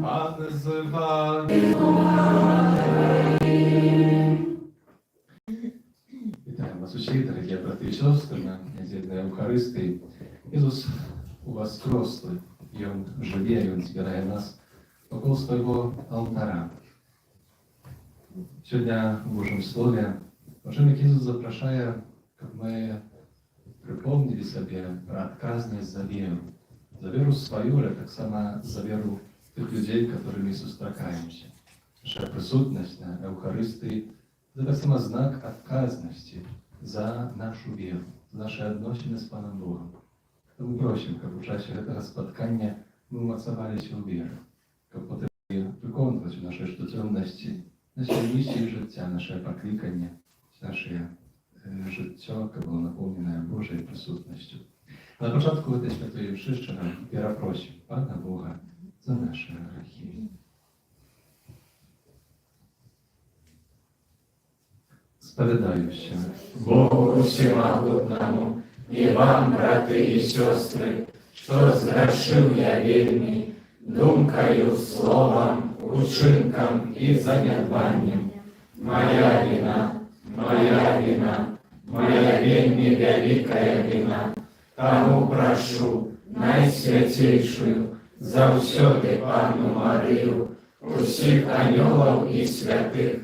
Pan z wami. Вітаю вас усі, дорогі брати і сестри, на недільній Евхаристії. Ісус воскреслий, і Він живе, і Він збирає нас около свого алтаря. Сегодня в Божьем Слове Божий Ісус запрошає, щоб ми припомнили себе про отказність за віру. За веру свою, а так само за веру тих людей, которыми зустрічаємося. Наша присутність на Евхаристії – це так само знак отказності за нашу віру, за наші відносини з Паном Богом. Тому просимо, щоб у часі цього споткання ми умацувалися у вірі, щоб потрібно виконувати в нашій щоденності наші місії життя, наше покликання, наше життя, яке було наповнене Божою присутністю. На початку цієї святої мши ще нам перепросимо Пана Бога за наші гріхи. Сповідаюся Богу всемогутному и вам, браты и сестры, что сгрешил я вельми, думкою, словом, учинком и занедбанием. Моя вина, моя вельми великая вина. Тому прошу найсвятейшую, завсёды Панну Марию, усіх ангелов и святых,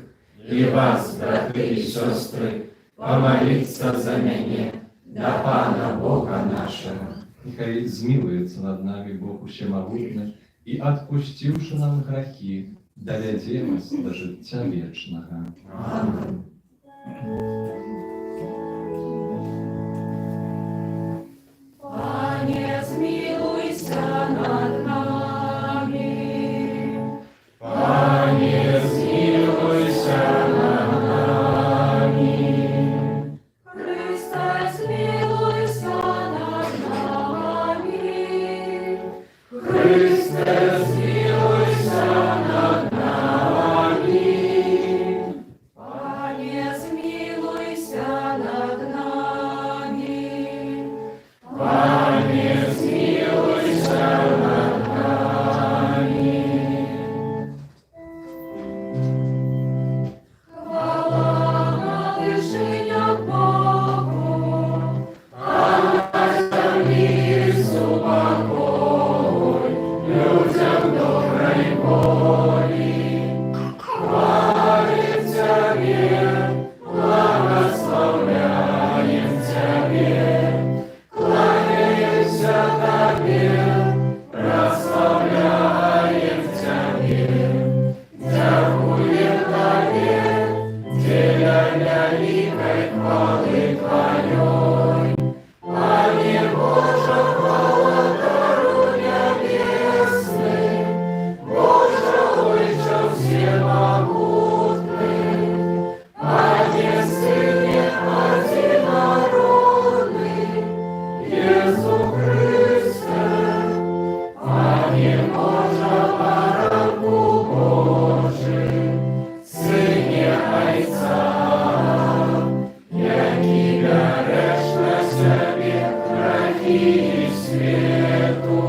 и вас, браты и сестры, помолиться за меня, до Пана Бога нашего. Нехай змилується над нами Бог Всемогутний і, отпустивши нам грехи, доведе нас до життя вічного. Аминь. Пане, змилуйся над нами. Пане, змилуйся над нами. Христе, змилуйся над нами. Христе, змилуйся над нами. Пане, змилуйся над нами. Пане, змилуйся над нами. Хвала на вишенях Богу. Миру покой, людям доброй воли. Хвалим Тебе, благословляем Тебе, кланяемся Тебе, прославляем Тебе, дякуем Тебе, деля великой хвалы Твоей. Пане Боже, Володару небесный, Боже, Отче всемогутный, Пане Сыне одинородный, Иису Христе, Пане Боже, Баранку Божий, Сыне Отца, яки береш на себе грехи и свету,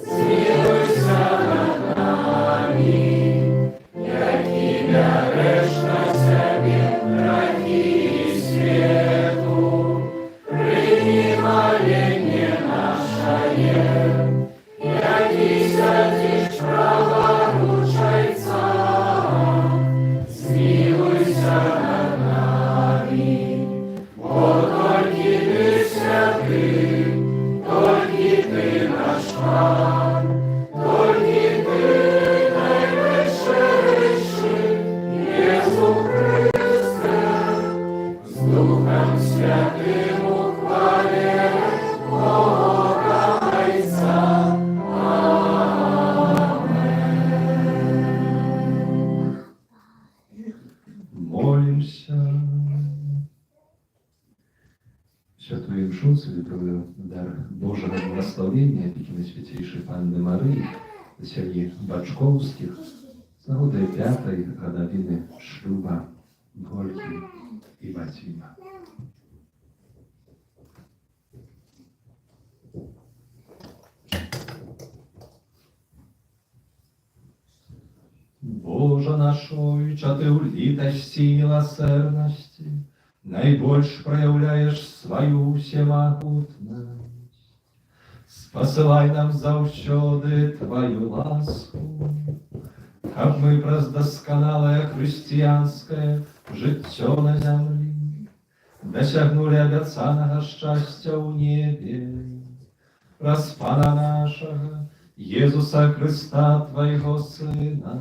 змилуйся над нами, яки береш на себе грехи и свету, прими моление наше, яки сядешь праворучайца, змилуйся над нами. Бо тільки Ти святий, тільки Ти наш Пан, тільки Ти найвищий, Єсу Христе, з Духом Святим у хвалі Бога Отця. Амен. Молимся. Святую мшу целебрую дар Божого благословения опеки Святейшей Панны Марии на селі Бачковських з нагоди 5-ї годовини шлюба Гольки і Вадима. Божа нашой, ча ты у літості і милосердності найбольш проявляєш свою всемогутність. Спасилай нам завсёды Твою ласку, каб мы праз дасканалае хрысціянскае жыццё на зямлі дасягнули абяцанага шчасця ў небе. Праз Пана нашага, Езуса Христа, Твайго Сына,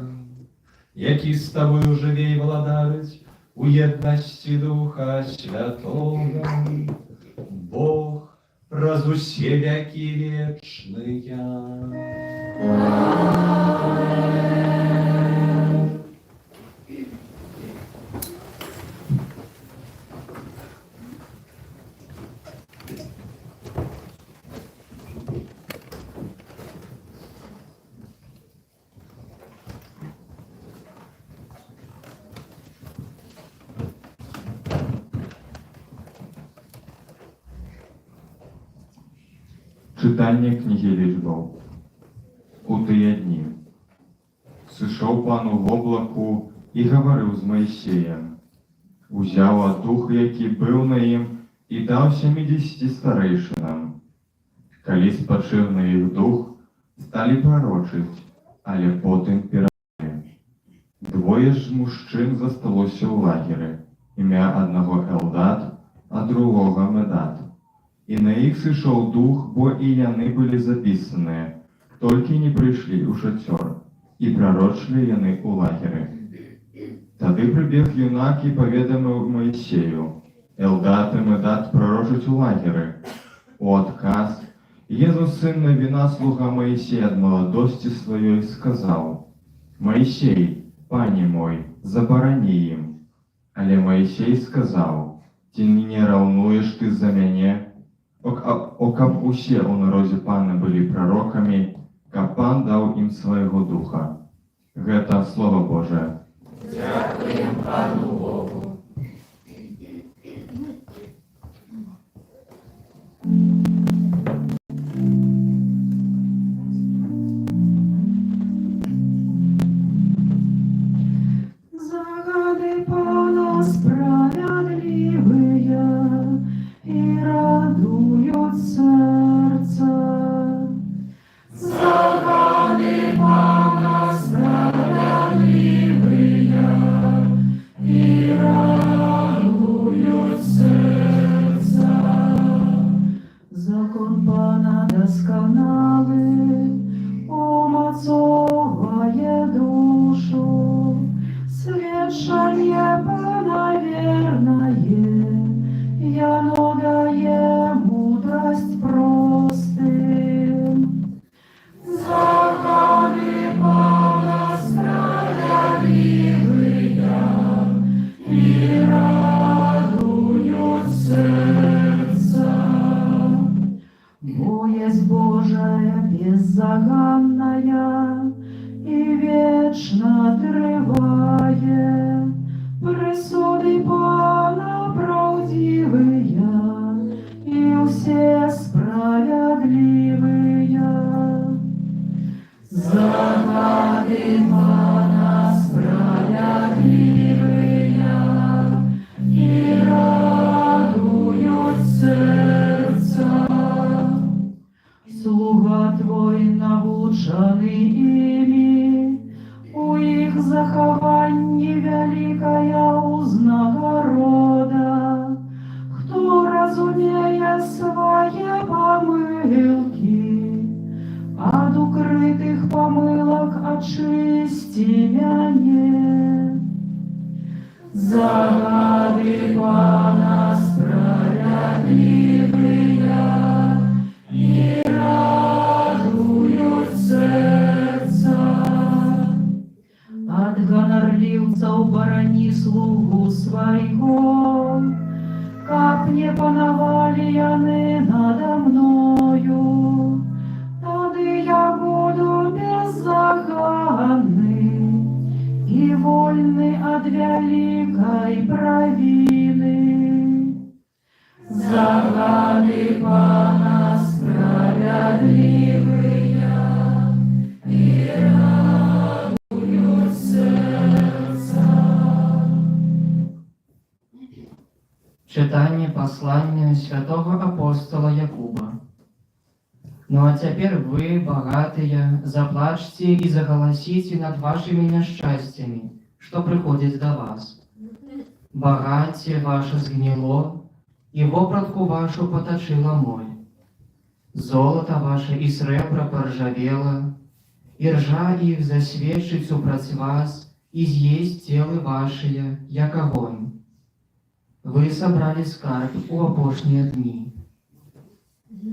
які з Тобою живе і владарить у єдності Духа Святого, Бог праз усе веки вечные. Читання книги Лічбаў. У тыя дні сышоў пан у воблаку і гаварыў з Маісеем. Узяў ад дух, які быў на ім, і даў 70 старэйшынам. Калі спачыў на іх дух, сталі прарочыць, але потым перасталі. Двое ж мужчын засталося ў лагеры, імя аднаго Элдад, а другога Медад. І на іх сышоў дух, бо і яны былі запісаныя, толькі не прыйшлі ў шацёр, і прарочылі яны ў лагеры. Тады прыбег юнак і паведаміў Маісею: Элдад і Медад прарочаць у лагеры. У адказ Езус, сын Навіна, слуга Маісей ад маладосці сваёй, сказаў: Маісей, пане мой, забарані ім. Але Маісей сказаў: ці не раўнуеш ты за мяне? Каб усе ў народзе пана былі прарокамі, каб пан даў ім свайго духа. Гэта Слова Божае. Дякуем Пану Богу. Загады Пана справедливые, и радуют сердце. Загады Пана справедливые, и радуют сердце. Закон Пана досконалый, умацовывает душу. Свечание Пана верное, яно дае мудрость простым. Законы Пана справедливые, и радуют сердце. Боязнь Божия беззаганная и вечно трывае, присуды Пана правдивые, и все справедливые. Загады Пана справедливые, и радуют сердце. Слуга Твой навучаны ими, у их захованні великая узнагорода. Кто разумея свои помылки, от укрытых помылок очисти мяне. Загады Пана справедливые, и радуют сердце. От гонорливцев борони слугу свайго, как не пановали яны надо мною, тады я буду беззаганный и вольный от великой провины. Загады Пана справедливые, и радуют сердце. Читание послания святого апостола Якуба. Ну а теперь вы, богатые, заплачьте и заголосите над вашими несчастьями, что приходит до вас. Богатие ваше сгнило, и вопротку вашу поточило моль. Золото ваше и сребро поржавело, и ржа их засвечит супроть вас, и съесть телы ваши, як огонь. Вы собрали скарб у опошние дни.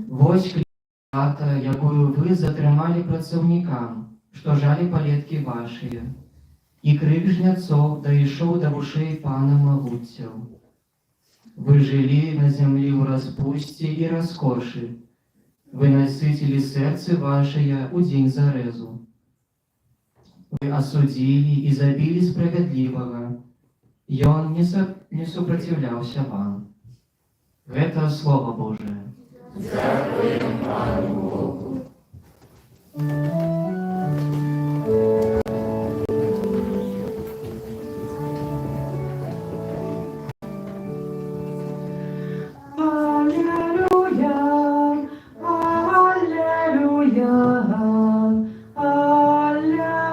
Вось клята, якую вы затрымали працаўнікам, што жалі палеткі вашыя, і крык жняцоў дайшоў да вушэй пана магуццяў. Вы жылі на зямлі ў распусце і раскошы, вы насыцілі сэрцы вашыя ў дзень зарэзу. Вы асудзілі і забілі справядлівага, ён не супраціўляўся вам. Гэта Слова Божие. Дякуємо Пану Богу. Аллилуйя, аллилуйя, аллилуйя.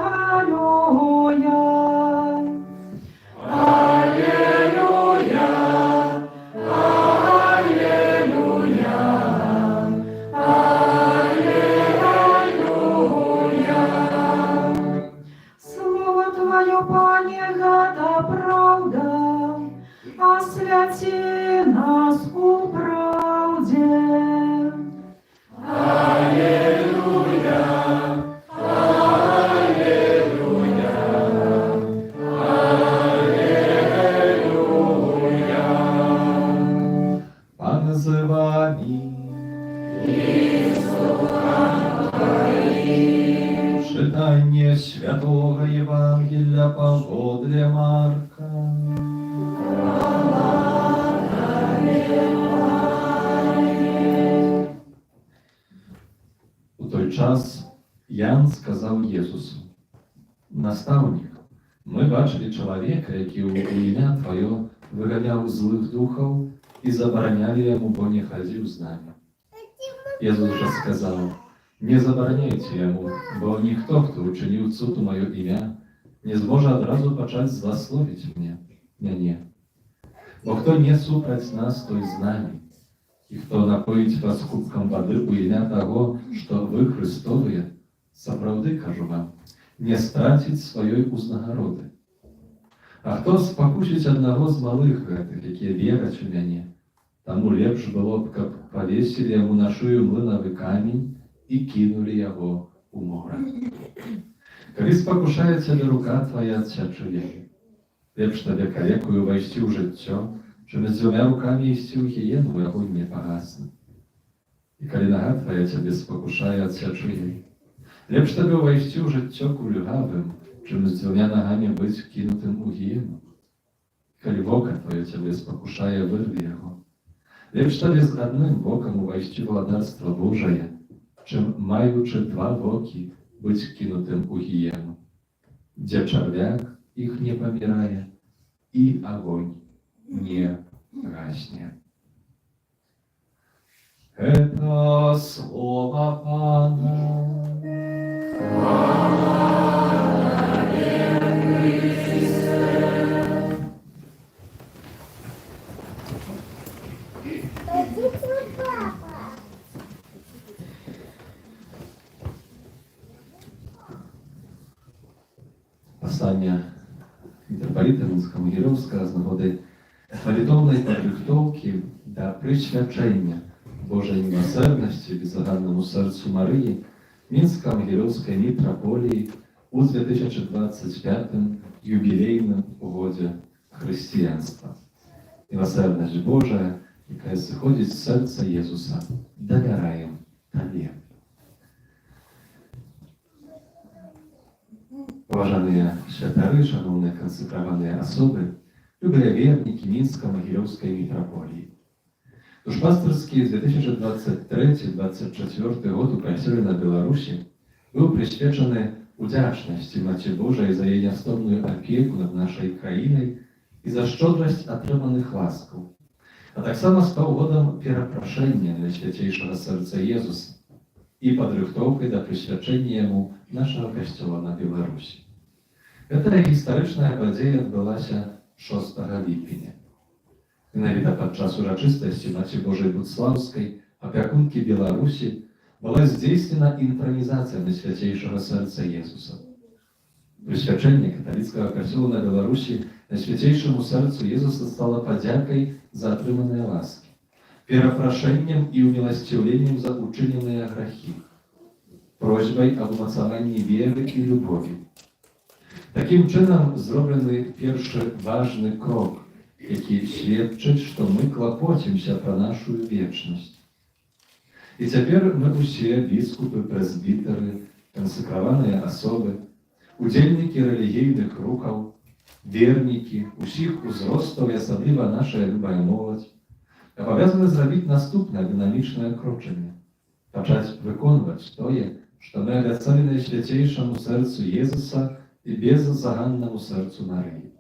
Слово Твое, Пане, гэта правда, освяти нас у правде. Pan z wami. Czytanie Świętego Ewangelia Pawła Marka. У той час Ян сказав Єсусу: «Наставник, ми бачили чоловіка, який у ім'я Твоє виганяв злих духов і забороняли йому, бо не ходив з нами». Єсус же сказав: «Не забороняйте йому, бо ніхто, хто учинив цуд у моє ім'я, не зможе одразу почати злословити мене. Бо хто не супроть нас, той з нами. І хто напоїть вас кубком води у ім'я того, що ви Христові, справді кажу вам, не стратить своєї узнагороди. А хто спокусить одного з малих гэтых, які вірять у мене, тому лепш було б, каб повесили йому на шию млиновий камінь і кинули його у море. Коли спокушає тебе рука твоя, отсячує. Лепш тебе калекою войти в життя, чим з двома руками йти в гієну, в огонь не погасне. І коли нога твоя тебе спокушає, отсячує. Лепш тебе войти в життя кульгавим, чим з двома ногами бути кинутим у гієну. Коли вока твоє тебе спокушає, вирви його. Лепш тебе з одним воком увойти в владарство Божие, чим маючи два воки, бути кинутим у гієну, де черв'як їх не помирає, і огонь не гасне. Это слово Пана. Послання митрополита Мінсько-Могилівського з нагоди молитовної підрихтовки та присвячення Божої милосердності беззаганному серцю Марії Мінсько-Могилівської митрополії у 2025 юбілейному годі християнства. Милосердність Божа, яка сходить з серця Єсуса, довіряємо Тобі. Уважаемые святары, шановные консекрованные особы, любые верники Минско-Могилевской митрополии. Душпастерский 2023-2024 год у Прасёля на Беларуси был присвячен удячности Матери Божией за ее неоступную опеку над нашей краиной и за щедрость отрыманных ласков. A tak samo stał godem перапрашэння Najświętszego Serca Jezusa i падрыхтоўкай да прысвячэння Яму нашага касцёла на Беларусі. Гэтая гістарычная падзея адбылася 6 ліпеня. Менавіта падчас урачыстасці Маці Божай Будслаўскай, апякункі Беларусі, была здзейснена інтранізацыя Найсвяцейшага Сэрца Езуса. Прысвячэнне каталіцкага касцёла на Беларусі Найсвяцейшаму Сэрцу Езуса стала падзякай за атрыманыя ласкі, перапрашэннем і уміласціўленнем за учыненыя грахі, просьбай аб умацаванні веры і любові. Такім чынам зроблены першы важны крок, які сведчыць, што мы клапоцімся пра нашу вечнасць. І цяпер мы ўсе біскупы, прэзбітары, кансекраваныя асобы, удзельнікі рэлігійных рухаў, вернікі, усіх узростаў і асабліва наша любая моладзь, абавязаны зрабіць наступнае дынамічнае крочанне, пачаць выконваць тое, што мы абяцалі Найсвяцейшаму Сэрцу Езуса і беззаганнаму Сэрцу Марыі.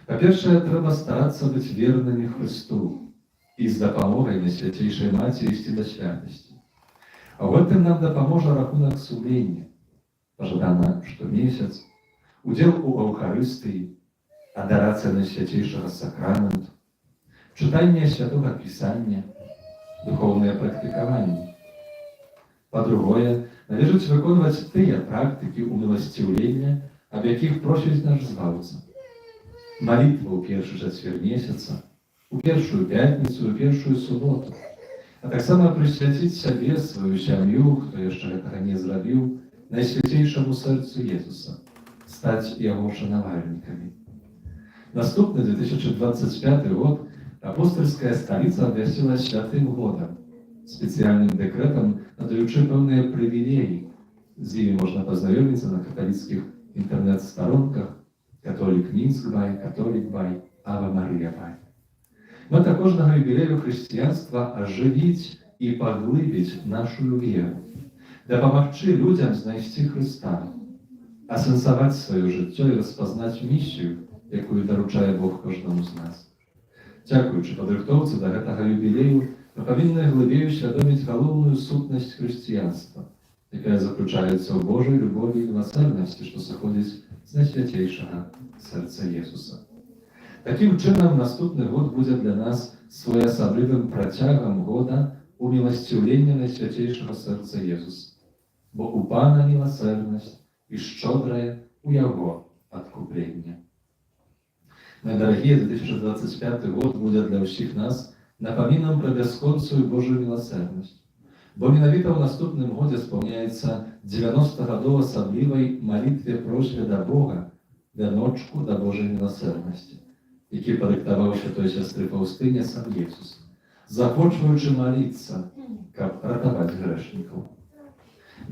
Па-першае, трэба старацца быць вернымі Хрысту і з дапамогай Найсвяцейшай Маці ісці да святасці. А ў гэтым нам дапаможа рахунак сумлення, пажадана штомесяц, удзел у Аўхарыстыі, адарацыя Найсвяцейшага Сакраменту, чытанне Святога Пісання, духоўныя практыкаванні. Па-другое, належыць выконваць тыя практыкі уміласціўлення, аб якіх просіць наш зваўца. Малітва ў першы чацвер месяца, у першую пятніцу, у першую суботу, а таксама прысвяціць сябе, сваю сям'ю, хто яшчэ гэтага не зрабіў, Найсвяцейшаму Сэрцу Езуса, стаць яго шанавальнікамі. Наступны 2025 год апостольская сталіца абвясціла святым годам, спецыяльным дэкрэтам надаючы пэўныя прывілеі. З імі можна пазнаёміцца на каталіцкіх інтэрнэт-старонках Католік Мінск бай, Католік бай, Ава Марыя бай. Мэта кожнага юбілею хрысціянства ажывіць і паглыбіць нашу веру, дапамагчы людзям знайсці Хрыста, асэнсаваць сваё жыццё і распазнаць місію, якую даручае Бог кожнаму з нас. Дзякуючы падрыхтоўцы да гэтага юбілею, мы павінны глыбей усвядоміць галоўную сутнасць хрысціянства, якая заключаецца ў Божай любові і міласэрнасці, што сыходзіць з Найсвяцейшага Сэрца Езуса. Такім чынам, наступны год будзе для нас своеасаблівым працягам года уміласціўлення Найсвяцейшага Сэрца Езуса, бо у Пана міласэрнасць і шчодрае у Яго адкупленне. Мой дарагія, 2025 год будзе для ўсіх нас напамінам пра бясконцую Божую міласэрнасць, бо менавіта ў наступным годзе спаўняецца 90 гадоў асаблівай малітве просьбе да Бога, вяночку да Божай міласэрнасці, які падрыхтаваў святой сястры Фаўстыне сам Езус, започваючы маліцца, каб ратаваць грэшнікаў.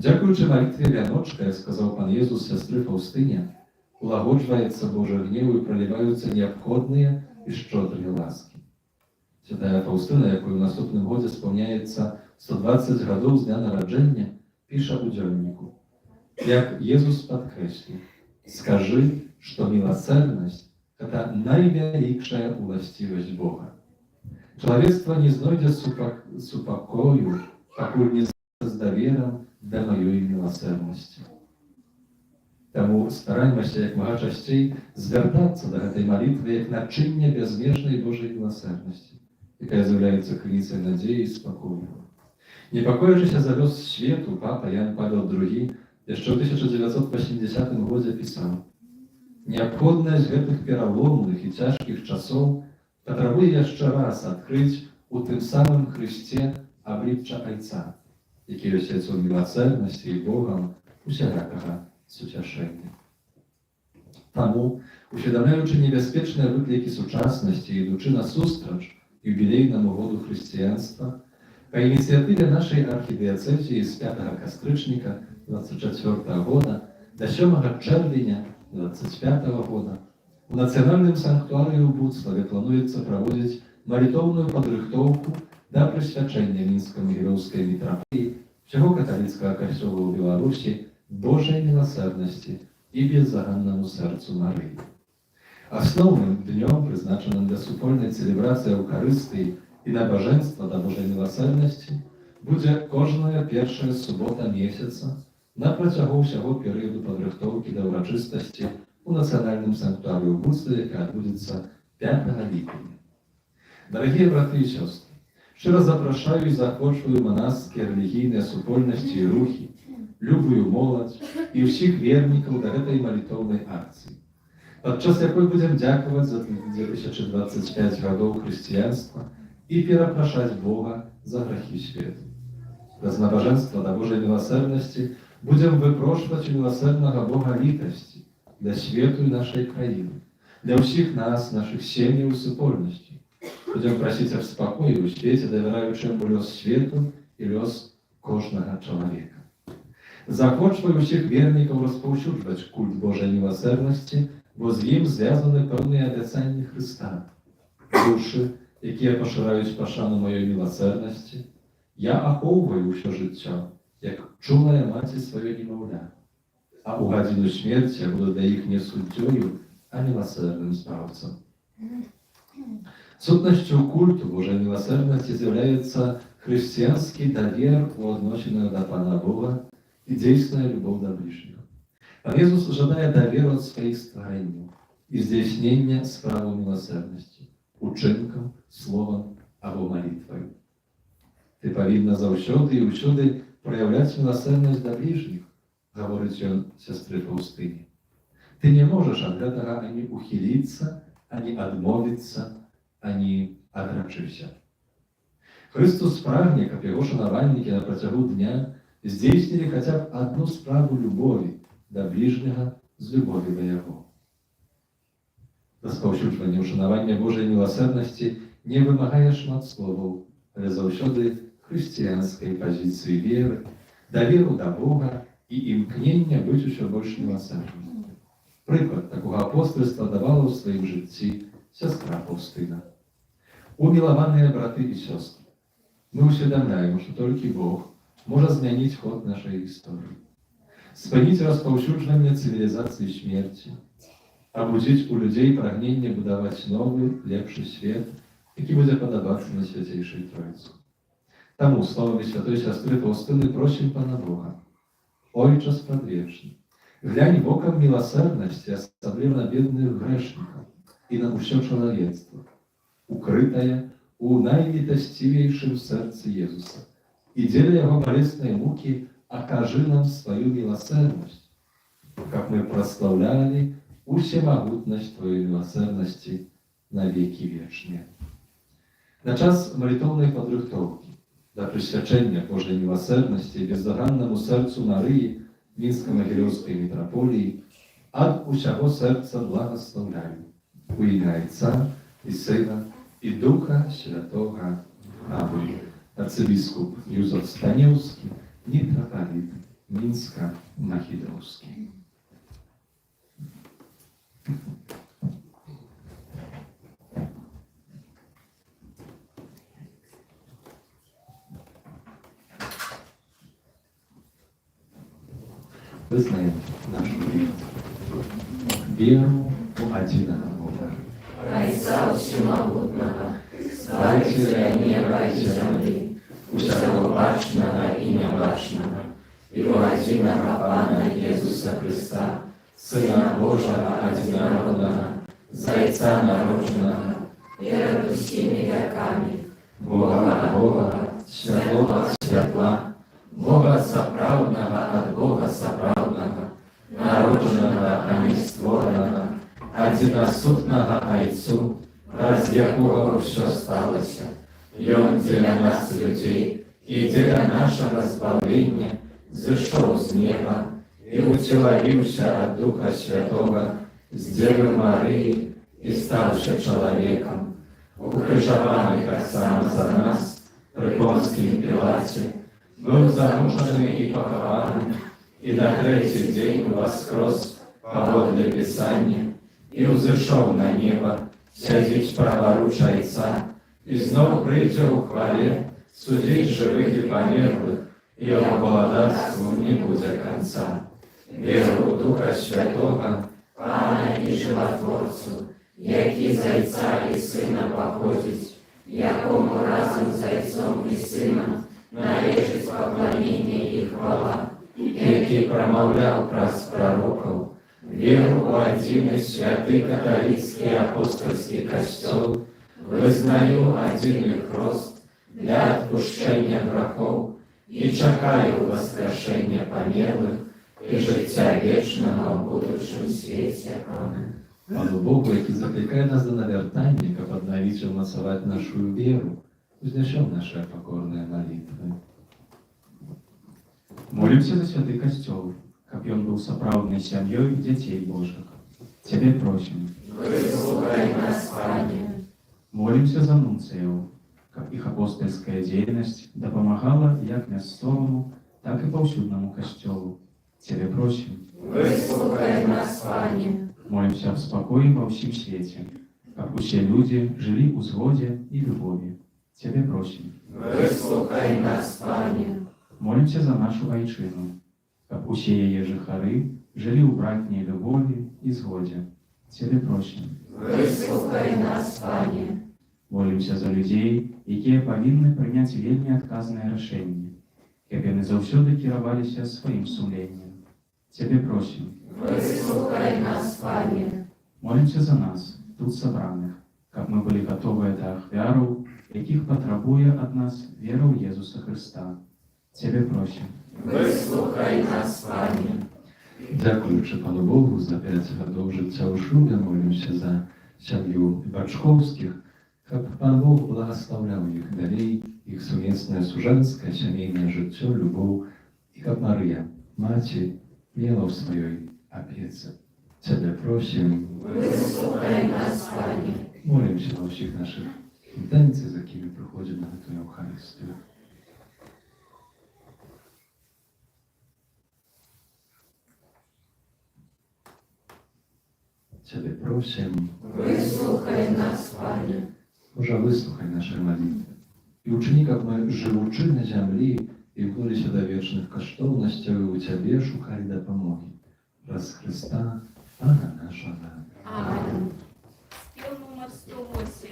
Дзякуючы малітве вяночка, як сказаў пан Езус сястры Фаўстыне, улагоджваецца Божы гнеў і праліваюцца неабходныя і шчодрыя ласкі. Святая Фаўстына, якой у наступным годзе спаўняецца 120 гадоў з дня нараджэння, піша ў дзённіку: як Езус падкрэсліў, скажы, што міласэрнасць – гэта найвялікшая уласцівасць Бога. Чалавецтва не знойдзе супакою, пакуль не з даверам да маёй міласэрнасці. Таму стараймася як мага часцей звяртацца да гэтай малітвы як начыння бязмежнай Божай міласэрнасці, якая з'яўляецца крыніцай надзеі і спакою. Непакоячыся за лёс свету, папа Ян Павел II яшчэ ў 1980 годзе пісаў: неабходнасць гэтых пераломных і цяжкіх часоў патрабуе яшчэ раз адкрыць у тым самым Хрысце аблічча Айца, які ёсць у міласэрнасці і Богам усялякага суцяшэння. Таму, усведамляючы небяспечныя выклікі сучаснасці і ідучы насустрач юбілейнаму году хрысціянства, па ініцыятыве нашай архідыяцэзіі з 5 кастрычніка 24 года да 7 чэрвеня 25 года у нацыянальным санктуарыі ў Буцлаве плануецца праводзіць малітоўную падрыхтоўку да прысвячэння мінскаму героўскай мітрафіі ўсяго каталіцкага касцёла ў Беларусі Божай міласэрнасці і беззаганнаму сэрцу Марыі. Асноўным днём, прызначаным для супольнай цэлебрацыі Еўхарыстыі і набажэнства да Божай міласэрнасці, будзе кожная першая субота месяца на працягу ўсяго перыяду падрыхтоўкі да ўрачыстасці у нацыянальным санктуарыі ў Буцле, якая адбудзецца 5 ліпеня. Дарагія браты і сёстры, шчыра запрашаю і заахвочваю манаскія рэлігійныя супольнасці і рухі, любую моладзь і ўсіх вернікаў да гэтай малітоўнай акцыі, падчас якой будзем дзякаваць за 2025 гадоў хрысціянства і перапрашаць Бога за грахі свету. Праз набажэнства да Божай міласэрнасці будзем выпрошваць у міласэрнага Бога літасці для свету і нашай краіны, для ўсіх нас, нашых сем'яў і супольнасцей. Будзем прасіць аб спакоі ў свеце, давяраючы яму лёс свету і лёс кожнага чалавека. Заахвочваю ўсіх вернікаў распаўсюджваць культ Божай міласэрнасці, бо з ім звязаны пэўныя абяцанні Хрыста. Душы, якія пашыраюць пашану маёй міласэрнасці, я ахоўваю ўсё жыццё, як чулая маці сваё немаўля. А ў гадзіну смерці я буду для іх не суддзёю, а міласэрным спраўцам. Сутнасцю культу Божай міласэрнасці з'яўляецца хрысціянскі давер у адносінах да Пана Бога і дзейсная любоў да бліжніх. Пан Езус жадае даверу ад сваіх стварэнняў і здзяйснення справаў міласэрнасці, учынкам, словам або малітвай. Ты павінна заўсёды і ўсюды праяўляць міласэрнасць да бліжніх, гаворыць ён сястры Фаўстыне. Ты не можаш ад гэтага ані ухіліцца, ані адмовіцца, ані адрачыся. Хрыстус прагне, каб яго шанавальнікі на працягу дня здзейснілі хаця б адну справу любові да бліжняга з любові да яго. Распаўсюджванне ўшанавання Божай міласэрнасці не вымагае шмат словаў, але заўсёды хрысціянскай пазіцыі веры, даверу да Бога і імкнення быць усё больш міласэрным. Прыклад такога апостальства давала ў сваім жыцці сястра Фаўстына. Умілаваныя браты і сёстры, мы усведамляем, што толькі Бог можа змяніць ход нашай гісторыі, спыніць распаўсюджванне цывілізацыі смерці, абудзіць у людзей прагненне будаваць новы, лепшы свет, які будзе падабацца на свяцейшай Тройцы. Таму словамі святой сястры Фаўстыны просім Пана Бога: Ойча спрадвечны, глянь вокам міласэрнасці, асабліва на бедных грэшнікаў і на ўсё чалавецтва, укрытае у найлітасцівейшым сэрцы Езуса, і дзеля яго балеснай мукі акажы нам сваю міласэрнасць, каб мы праслаўлялі усемагутнасць твоей міласэрнасці на векі вечныя. На час малітоўнай падрыхтоўкі да прысвячэння Божай міласэрнасці бездоганнаму сэрцу Марыі Мінска-Магілёўскай мітраполіі ад усяго сэрца благаслаўляю у імя Отца і Сына і Духа Святога. Амінь. Арцыбіскуп Юзеф Станеўскі, мітрапаліт Мінска-Магілёўскі. Вызнаем нашу веру у одиного Бога, Отца Всемогутного, Створителя неба и земли, усякого бачного и небачного, и у одиного Пана Иисуса Христа, Сына Божьего одинородного, Зайца народженного, перед всеми веками, Бога от Бога, святого от светла, Бога соправдного от Бога соправдного, народженного, а не створенного, одиносутного Отцу, раз якого все сталося, и Он для нас, людей, и для нашего збавления, зашел с неба и утеловился от Духа Святого с Девы Марии и ставший человеком, укрыжованный как сам за нас при Понском Пилате, был замученный и похован, и на третий день воскрес поводле Писания, и узышел на небо, сядеть праворуч Отца, и снова придя у хвале, судить живых и померлых, и его благодатству не будет конца. Веру у Духа Святого, Пана и Животворцу, які зайця і сина походить, якому разом з зайцом і сином належить поклоніння і хвала, який промовляв праз пророков, віру у один і святий католицький апостольський костел, визнаю один і хрост для відпущення грехов і чекаю воскрешення померлих і життя вічного в будущому світі. Амінь. Пану Богу, який закликає нас до навертання, как обновить и умацовать нашу веру, вознесем наши покорные молитвы. Молимся за святый костел, как он был соправленной семьей детей Божьих. Тебе просим. Выслухай нас, Пане. Молимся за нунциев, как их апостольская деятельность допомагала як мясцовому, так и повсюдному костелу. Тебе просим. Выслухай нас, Пане. Молимся в спокое во всем свете, как все люди жили у згоде и любови. Тебе просим. Выслухай нас, Пане. Молимся за нашу Айчину, как все ее жихары жили у братней любови и згоде. Тебе просим. Выслухай нас, Пане. Молимся за людей, які повинні прийняти вельми отказне рішення, каб яны заўсёды кіраваліся сваім сумленнем. Тебе просим. Выслухай нас, Пане. Молимся за нас, тут собраних, каб мы были готовы до ахвяраў, якіх патрабуе ад нас вера ў Езуса Христа. Тебе просим. Выслухай нас, Пане. Дякуючи Пану Богу за 5 годов життя у шлюбі, молимося за сім'ю Бачковських, каб Пан Бог благословляв їх далей, їх сумісне сужанське, сімейне життя, любов, і каб Марія, Маті, мела в своїй опеці. Тебе просим. Выслухай нас, Пане. Молимося на всіх наших інтенціях, за якими приходимо на эту Євхаристію. Тебе просим. Выслухай нас, Пане. Боже, вислухай наші молитви. І учини, як ми, живучи на землі, і вклалися до вічних коштовностей, у Тебе шукали допомоги. Раз Христа, Пана нашого. Аминь. Спел номер 108.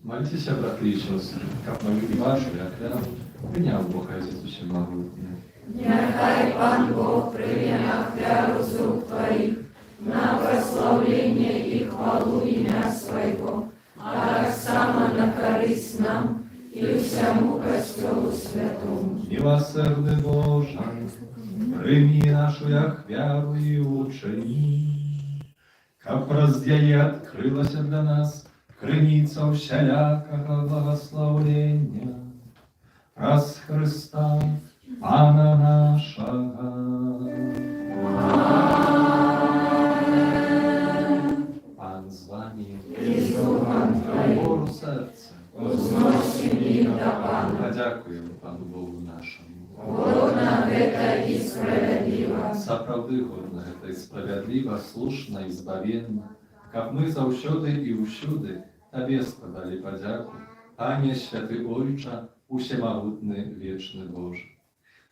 Молитесь, браты и сестры, как молитвы ваши, як принял Бог Отец Всемогутний. Нехай Пан Бог прийме ахвяру з рук Твоїх на прославлення і хвалу ім'я Своєго, а так само на користь нам і всьому Костелу Святому. Милосердный Боже, прими нашу ахвяру и учени, как раздяе открылась для нас криниця всялякого благословления. Раз Христа, Пана нашого. Пан з вами, І з Духом Твоїм Богу серце. узносим їх до Пана. Подякуємо Пану Богу нашому. Годна гэта і справядлива. Сапраўды годна гэта і справядліва, слушна і збавенна, каб мы заўсёды і ўсюды Tobie składali podziaku, Panie Święty Ojcze, Всемогутny, Wieczny Boże.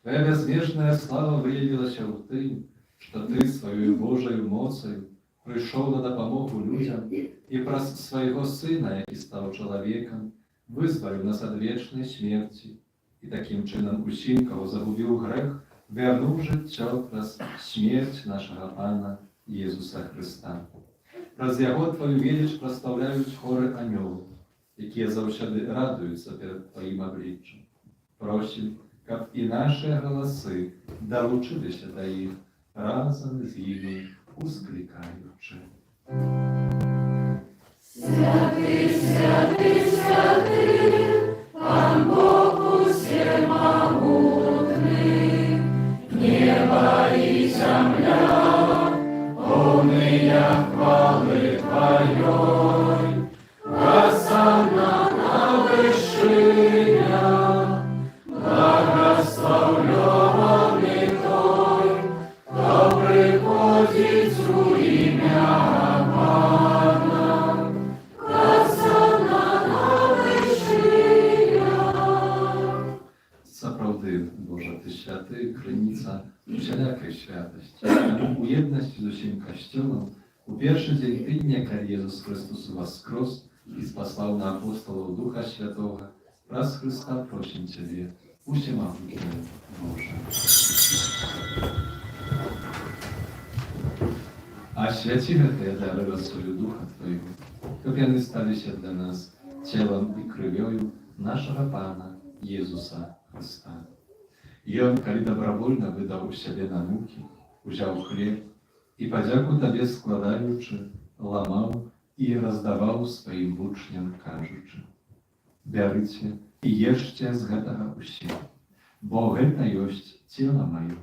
Twoja bezmierzная слава выявила się в tym, что Ты своей Божьей мocą пришел на допомогу людям и праз своего Сына, який став чоловіком, визволив нас від вічної смерті і таким чином усім, кого загубив грех, вернув життя праз смерть нашого Пана Єсуса Христа. Праз Його Твою велич прославляють хори аньолів, які завжди радуються перед Твоїм обличчям. Просим, щоб і наші голоси долучилися до їх, разом з ними ускликаючи. Святий, святий, святий, Пан Бог всемогутний, небо і земля, повния хвали Твоей, Госанна на вышинях, благословленный Той, кто приходит у ім'я Пана. Сапраўды, Божа, Ty święty, krynica wszelakiej świętości. U jedności z усім Kościołem, u pierwszy dzień tygodnia, kiedy Jezus Chrystus воскрес i spasał na apostołów Ducha Świętego, wraz Chrysta prosim Ciebie, Всемогутний Боже. A święci te dary rozwoju Ducha Twojego, aby oni stali się dla nas ciałem i krwią naszego Pana Jezusa Chrysta. I On, kiedy dobrowolnie wydał siebie na muki, wziął chleb i podzięku Tobie składający, łamał i rozdawał swoim uczniom, każuczy: Bierzcie i jeszcie z tego usi, bo to jest ciało moje,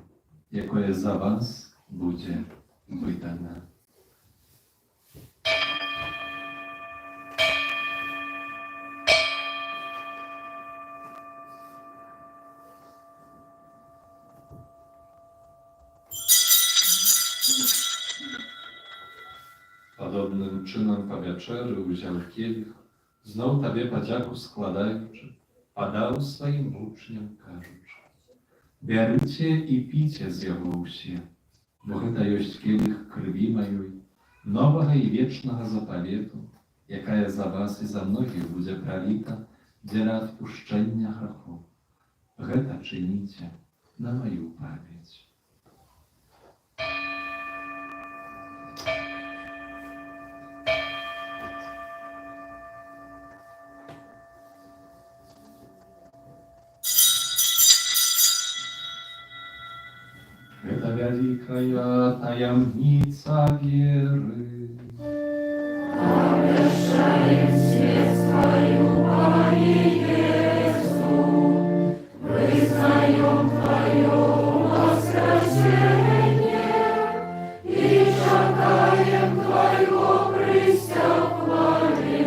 jakie za was będzie wydane. Podobnym czynem po wieczerzy wziął kielich, znów Tobie podzięku składający, podał swoim uczniom, każuczy: Bierzcie i pijcie z jego usie, bo to jest kielich krwi mojej, nowego i wiecznego zapawietu, jaka za was i za mnogich będzie pralita dla odpuszczenia grzechów. To czynicie na moją pamięć. Это великая таямница веры. Обещаем свет Твою, Пане Иису, признаем Твое воскресение и чекаем Твоего прися в хвале.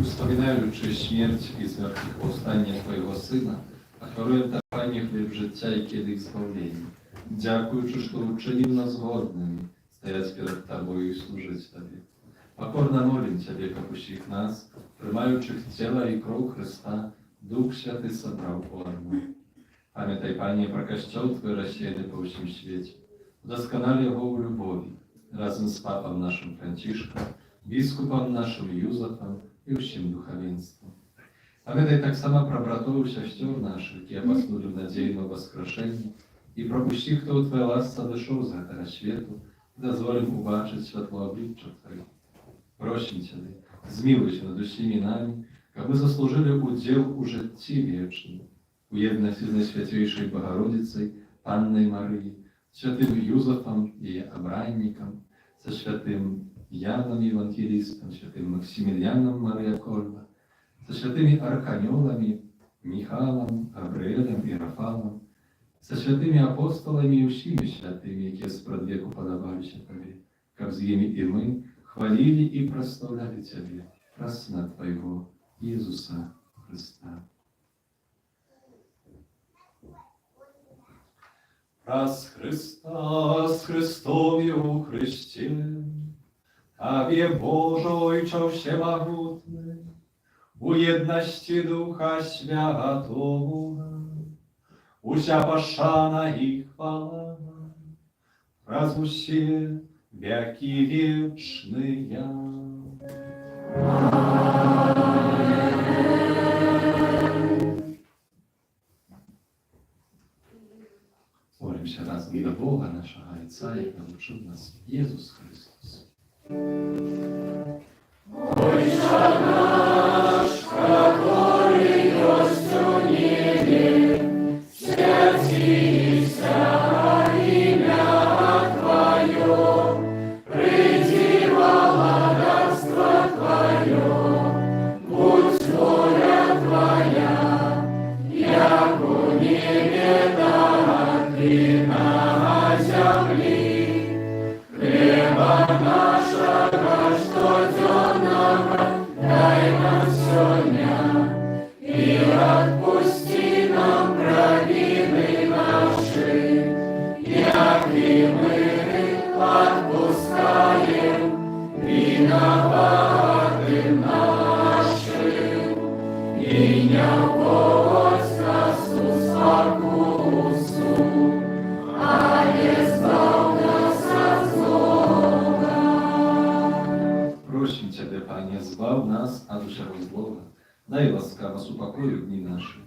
Wspominając śmierć i zmartwychwstanie Twojego Syna, oferuję Panie chleb życia i kielich zbawienia. Dziękuję, że uczynił nas godnymi стоять перед Тобой и служить Тебе. Покорно молим Тебе, как усіх нас, приймаючих тіла і кров Христа, Дух Святий собрав форму. Пам'ятай, Пanie, про Kościół Twój rozsiany po всім świecie. Udoskonal Jego w любові, razem z Papą naszym Franciszkiem, biskupem naszym Józefem i всім духовенством. Pamiętaj tak samo про братов и сестер наших, які поснули в надійному воскрешенні, і про усіх, хто у Твоїй ласці дійшов з цього світу, дозволим убачить світло обличчя Твоє. Просим Тебе, змилуй się над усіми нами, как мы заслужили удел у житті вічному, у єдності з Найсвятейшою Богородицею, Панною Марією, святим Юзефом і Обранником, со святим Яном Євангелістом, святим Максиміліаном Марія Кольба, со святими архангелами Михайлом, Габриелем і Рафалом, со святими апостолами і всіми святими, які спрадвеку подобалися Тобі, как з ними і ми хвалили і прославляли Тебе, праз Сына Твоего, Иисуса Христа. Праз Христа, с Христом и у Христе, a wie Bożo Ojcze Wszechmogutny, u jedności Ducha Świętego, usia paszana i chwała, razmusie wieki wieczny ja. Молим się razem do Boga naszego Ojca, jak nauczył nas Jezus Chrystus. Просим Тебя, Panie, zbaw nas, a duszego złego. Daj łaskawa upokoju dni nasze.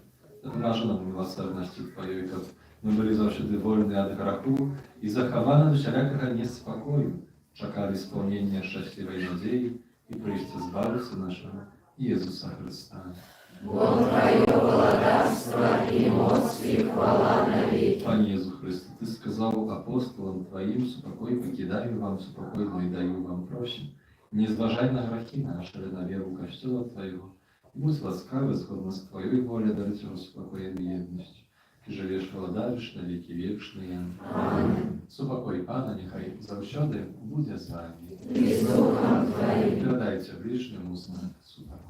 Допоможи нам милосердности Твоей, как мы были завжди вольны от греху и захованы до всякого неспокою, чекали исполнения счастливой надеи и прежде избавиться нашего Иисуса Христа. Бог Твое владарство и мощь и хвала навеки. Пане Иисус Христе, Ты сказал апостолам Твоим, супокой покидаю вам, супокой мой даю вам прощен. Не зважай на грехи наши, на веру Костела Твоего. И будь ласкавый, згодно с Твоей волей, дарить успокоенной едностью. Ты живешь, владаешь на веки вечные. Аминь. Супокой Пана, нехай завжди буде з вами. И с Духом Твоим. Передайте ближнему знак супокою.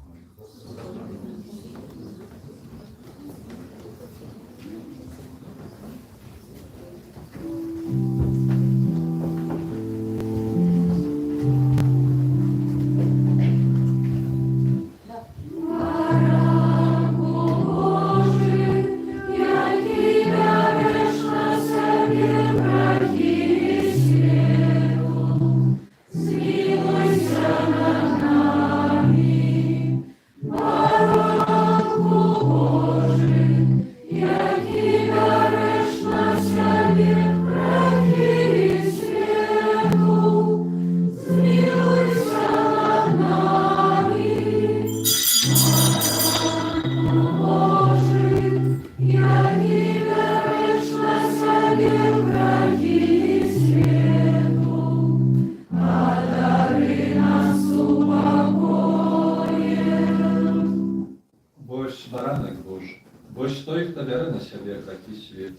Баранок Божий, Божь той, кто бере на себе грехи свет,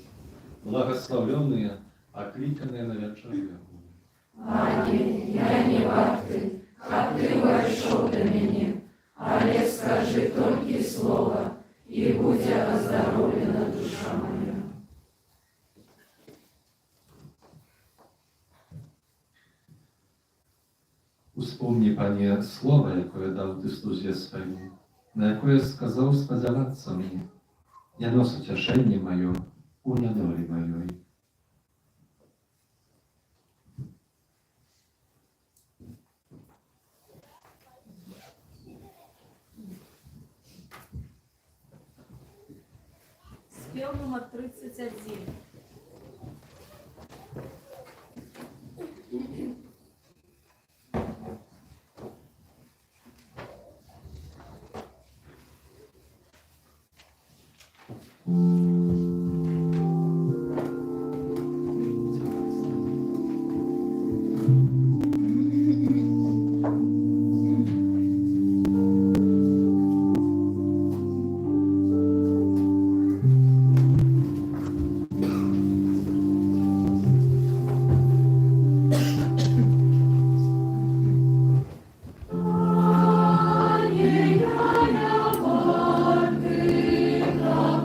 благословленные, окликанные на вечерю. Ангел, я не варты, а Ты вошел до меня, але скажи только слово, и будь оздоровлена душа моя. Uspomnij, Panie, słowa, jakie dał Ty słudze swemu, na jakie skazał spodziewaться mnie. Ja noszę cieszenie moje u niedoli mojej. Спел номер 31.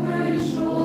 Прийшов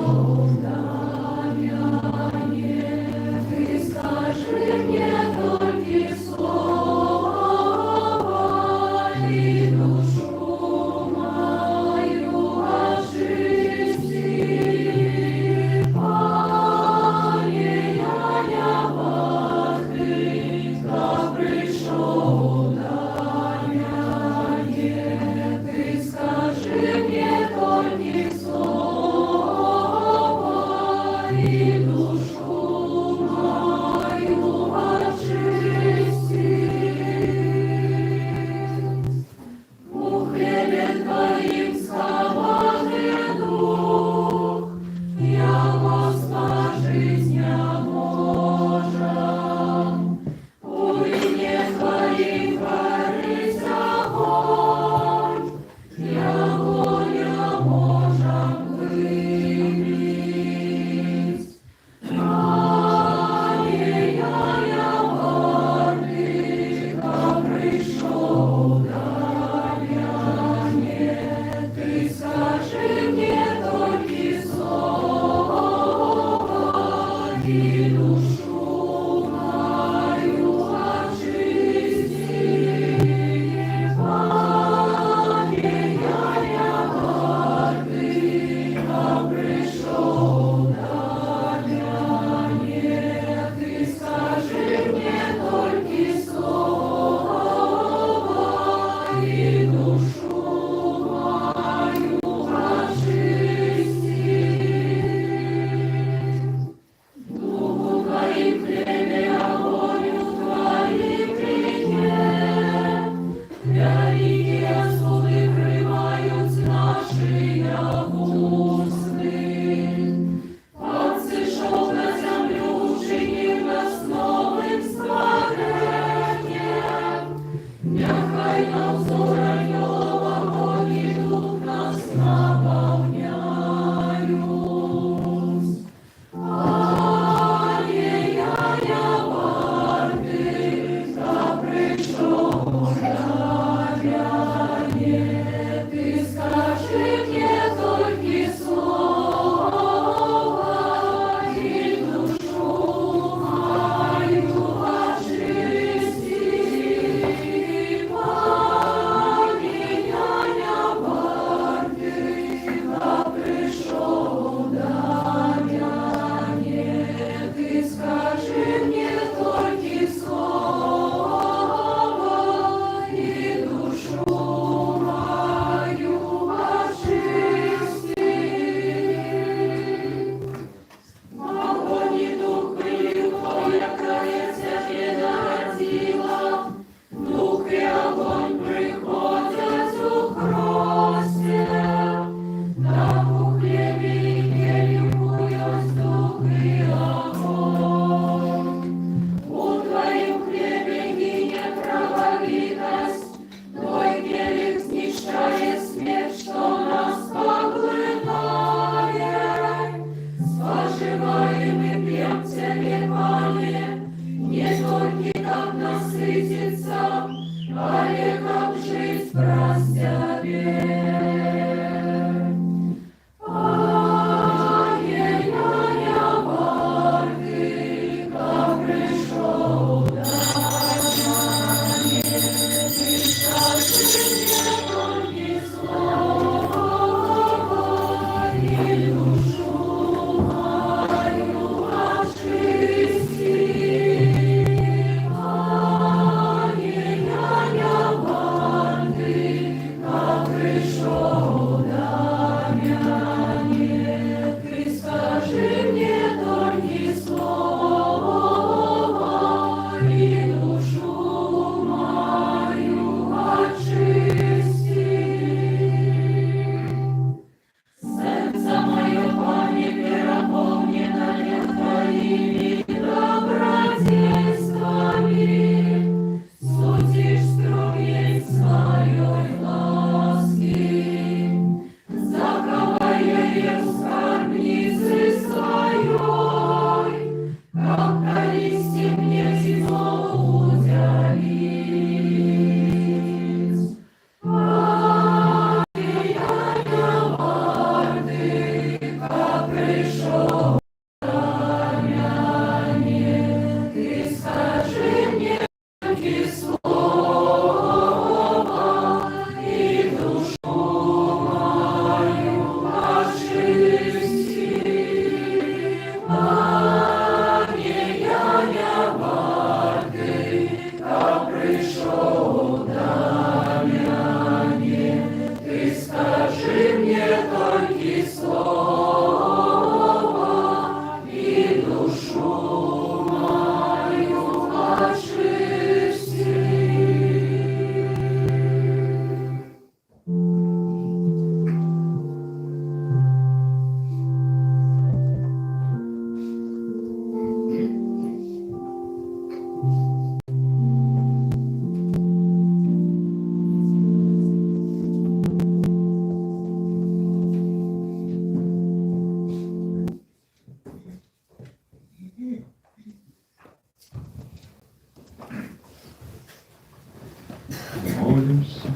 помолимся.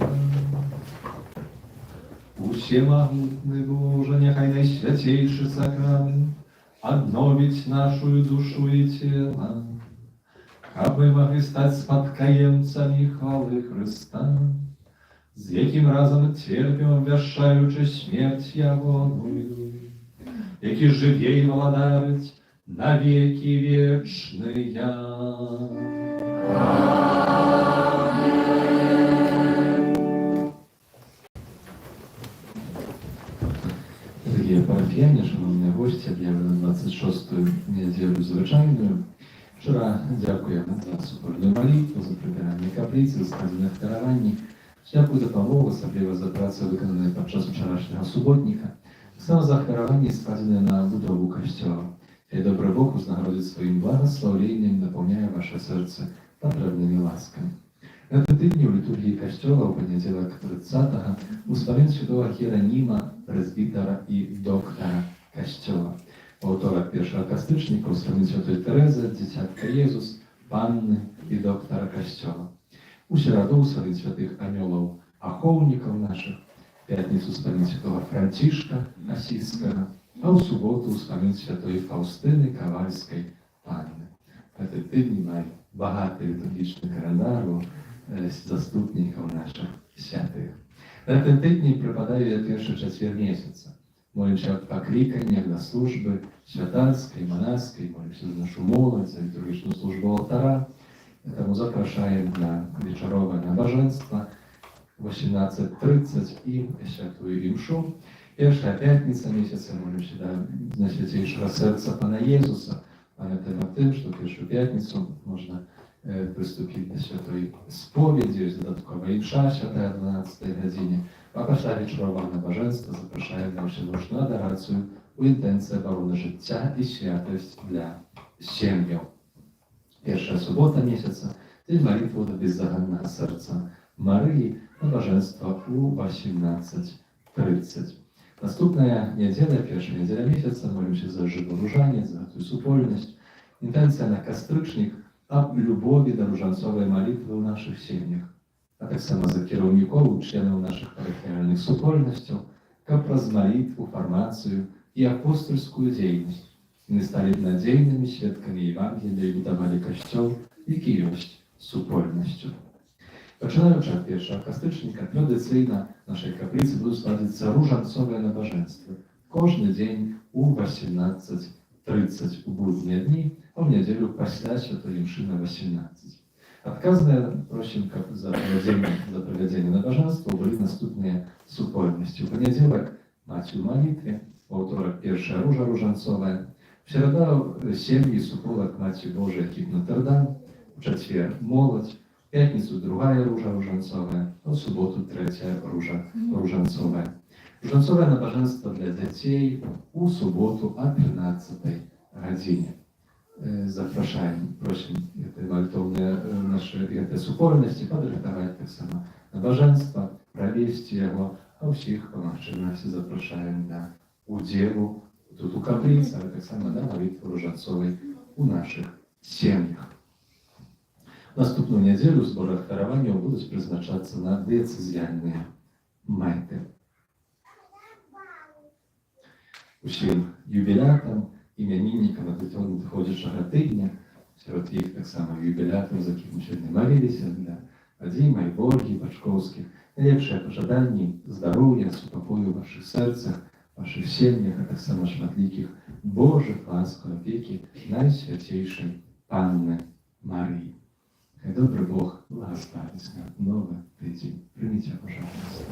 Всемогутный Боже, нехай найсвятейший сакрамент обновить нашу душу и тело, aby могли стать спадкоємцями хвали Христа, з яким разом терпимо, обвящаючи смерть Ягоную, які живе і владають на веки вечные. Дорогие парафіяни, шановні гості, об'явлено 26-ю неділю звичайною. Вчора дякуємо за супольну молитву, за прибирання каплиці, за сказане второванні, всяку допомогу, особливо за працю, виконану під час вчорашнього суботника, саме за второванні, складене на будову костьола. І добрий Бог узнагородить своїм благословенням, наповняє ваше серце потрібними ласками. Это тижні у літургії костьола у понеділок 30-го успомин святого Хіроніма, презбітера і доктора костьола. У второк першого костичника успомин святої Терези, дитятка Єзус, панни і доктора костьола. У середу успомин святих аньолов, аховників наших, в п'ятницю успомин святого Францишка Асійського, а у суботу успомин святої Фаустини Ковальської панни. Это тижні має багатий літургічний календар заступників наших святих. На этом тижні припадає перший четвер місяця. Молимся от покликання на служби святарської, монастської, молимся за нашу молодь, за літургічну службу алтара. Тому запрошаємо на вечорове набоженство 18:30 і святую імшу. Перша п'ятниця місяця молимся на святейшего серця Пана Єзуса. Пам'ятаємо тим, що першу п'ятницю можна приступить до святой споведи, додаткова імша, святая 12 годині, а після вечорового набоженства запрошаємо на всеночну адорацію у інтенції оборони життя і святость для сім'їв. Перша субота місяця – день молитви до беззаганного серця Марії, набоженство у 18:30. Наступная неделя, перша неделя месяца, молимся за живоружание, за эту супольность. Интенция на кострычник об любові до ружанцової молитви у наших сім'ях, а так само за керівників, членів наших парафіальних супольностей, каб праз молитву, формацію і апостольську діяльність ми стали надійними свідками Євангелія і будували костьол, який є супольністю. Починаючи від першого костричника, традиційно в нашій каплиці будуть складатися ружанцове набоженство. Кожен день у 18:30 у будні дні, а в неділю після святої імши на 18. Отказане, просим, за проведение набоженства были наступные супольности. В понедельник мать в молитве, во вторник першая ружа ружанцовая, в среду семьи супруга Матери Божией Кип Нотр-Дам, в четверг молодь, в пятницу другая ружа ружанцовая, а в субботу третья ружа ружанцовая. Ружанцовое набоженство для детей у субботу о 13 године. Запрошаємо, просимо молитовне наші супольності подрихтувати так само набоженство, провести його, а всіх помагчи нас запрошаємо на уділу тут у каплиці, але так само на молитву ружанцової у наших сім'ях. Наступну неділю в зборах дарування будуть призначатися на дієцезіальні мети. Усім юбілятам, іменинникам надходящого тижня, серед їх так само юбілятів, за яких ми сьогодні молилися, для Вадима і Ольги Бачковських, найлепшие пожадання, здоров'я, супокою в ваших серцях, в ваших сім'ях, а так само шматликих Божих ласк, опеки Найсвятейшей Панны Марии. Хай добрый Бог благословит на новый тиждень. Примите, пожалуйста.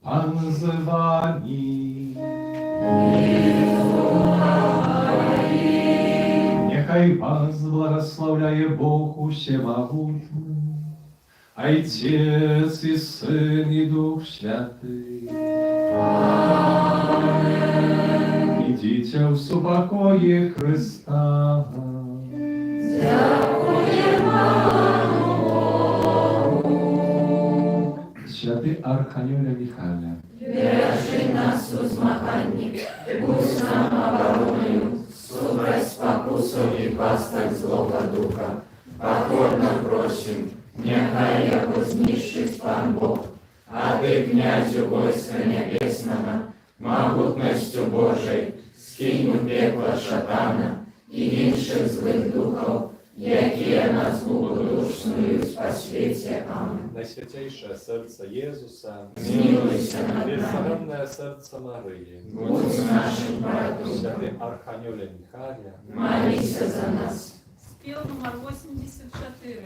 Pan z wami. Niechaj was błogosławia Bóg Всемогутny, Ojciec i Syn i Duch Święty. Amen. Idźcie w spokoju Chrysta. Святий Архангеле Михайле, Бережи нас у змаганні, будь з нам обороною, супроть спокусов і пасток злого духа. Покорно просим, нехай його знищить Пан Бог, а ти, князю войска небесного, могутностью Божей, скинь у пекло шатана і інших злих духов, які на злу душную по світі. Амінь. Najświętejsze serce Jezusa, Змилуйся над нами, błogosławione serce Maryi, будь з нашим братом, święty Archaniole Michalia, молися за нас. Спів номер 84.